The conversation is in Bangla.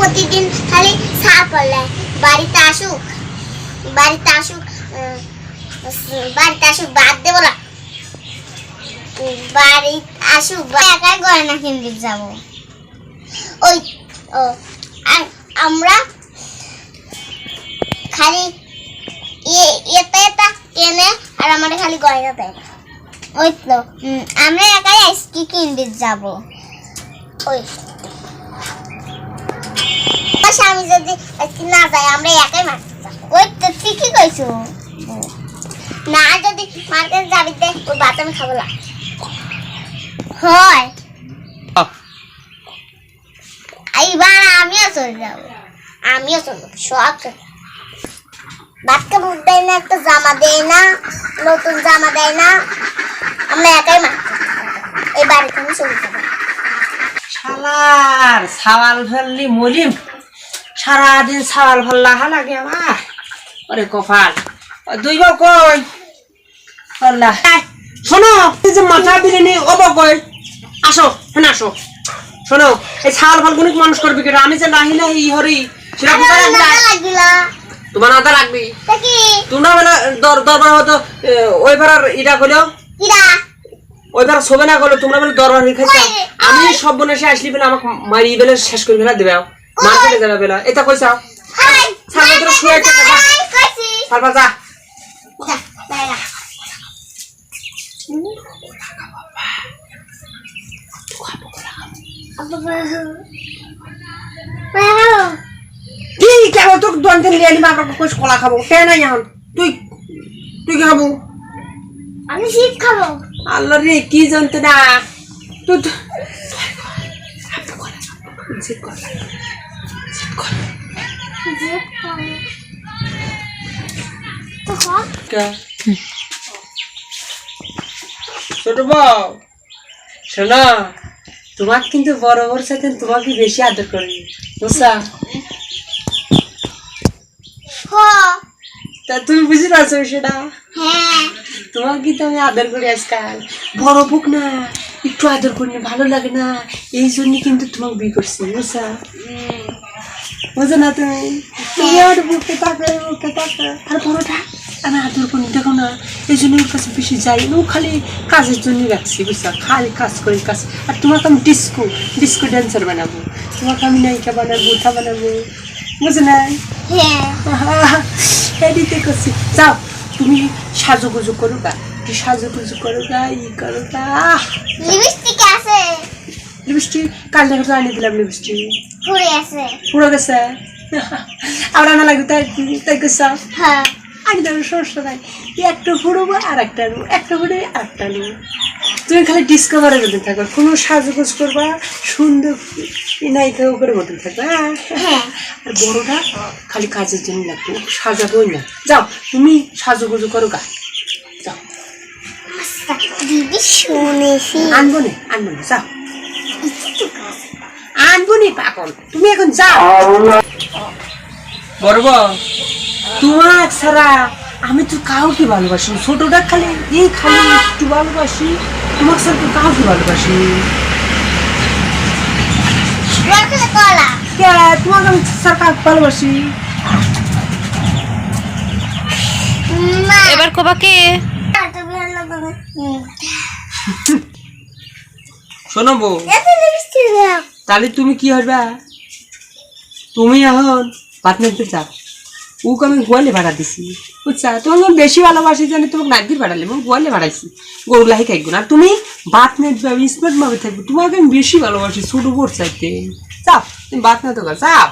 প্রতিদিন খালি সার করলে বাড়িতে আসুক বাড়িতে আসুক বাদ দেবো না বাড়ি আসুক একাই গয়না কিনতে যাব ওই আমরা খালি এটা এটা কেনে আর আমাদের খালি গয়না দেয় ওই তো আমরা একাই আইসকি কিনতে যাব ওই আমি যদি না যাই আমরা একাই মারতে যাবো ওই তো ঠিকই কইছো না যদি মার্কেট যাবি দে ওই ভাত আমি খাবো না হয় এইবার আমিও চলে যাবো সব বাচ্চা মুখ দেয় না একটা জামা দেয় না নতুন জামা দেয় না আমরা একাই মারতে এই বাড়ি থেকে চলে যাবো শালার সাওয়াল ফেললি মলিম সারাদিন সাওয়াল ফেললা লাগে আমার ওরে কপাল দুই বউ কই ফেললা শোনো এই যে মাথা বিরিনি অবক কই আসো হ্যাঁ আসো শোনো এই সাওয়াল ফলগুলো মানুষ করবি কেন আমি যে নাহি না ই হরি সেটা লাগিলা তোমার আদা লাগবে কি তোমরা মানে দরবার হতো ওইবার এটা কইলো কিরা ওইবার শোবে না করলো তোমরা বলে দরবার খাইছো আমি সব বনেসে আসলি বলে আমাকে মারি বেলে শেষ করে ফেলা দেবে মার্কেটে যাবে বেলা এটা কইছাও হাই সামনে শুয়ে একটা কইছি সারবা যা বাইরা কি কেন তোর দন্তে নিয়ে আনি বাবা কইছ কলা খাবো কেন না এখন তুই তুই কি খাবো আমি শীত খাবো আল্লাহ রে কি জানতে না তুই ছোট বউ শোনো তোমাকে কিন্তু বড় বড় সাথে তোমাকে বেশি আদর করি বুঝছা তা তুমি বুঝতে পারছো সেটা হ্যাঁ তোমাকে কিন্তু আমি আদর করি আজকাল বড় বুক না একটু আদর করি ভালো লাগে না এই জন্য কিন্তু তোমাকে বিয়ে করছি বুঝছা বুঝো না তুমি আর বুকে তাকে আর বড়টা আমি আদর করি দেখো না এই জন্য ওর কাছে বেশি যাই ও খালি কাজের জন্য রাখছি বুঝছা খালি কাজ করি কাজ আর তোমাকে আমি ডিস্কো ড্যান্সার বানাবো তোমাকে আমি নায়িকা বানাবো তা বানাবো বুঝো না হ্যাঁ এদিকে করছি যাও তুমি সাজুগুজু করো গা সাজুগুজু করো গা ই করো গা লিপস্টিক আছে লিপস্টিক কাল দেখো তো আনি দিলাম লিপস্টিক পুরে আছে পুরো গেছে আর আনা লাগবে তাই তাই করছো হ্যাঁ আনি দেবো সমস্যা নাই একটা ফুড়বো আর একটা আনবো একটা ফুড়ে আর একটা আনবো তুমি খালি ডিসকভারের মধ্যে থাকো কোনো সাজুগুজ করবা সুন্দর নায়িকা করে মতন থাকবে হ্যাঁ আর বড়টা খালি কাজের জন্য লাগবে সাজাবোই না যাও তুমি সাজুগুজু করো গা যাও দিদি শুনেছি আনবো না যাও আনবো নি পাগল তুমি এখন যাও বড় তোমার ছাড়া আমি তো কাউকে ভালোবাসি ছোটটা খালি এই খালি একটু ভালোবাসি তোমার ছাড়া তো কাউকে ভালোবাসি তোমাকে আমি ছাড়া কাউকে ভালোবাসি এবার কোবাকে শোনো বউ তাহলে তুমি কি হবে তুমি এখন ভাত নিতে যাও ওকে আমি গোয়ালে ভাড়া দিছি বুঝছা তোমাকে বেশি ভালোবাসি জানি তোমাকে নাইদির ভাড়ালে আমি গোয়ালে ভাড়াইছি গরু লাহি খাইব না তুমি ভাত নেবে আমি স্মার্ট ভাবে থাকবো তোমাকে আমি বেশি ভালোবাসি ছোট বোর চাইতে যাও তুমি ভাত নিতে যাও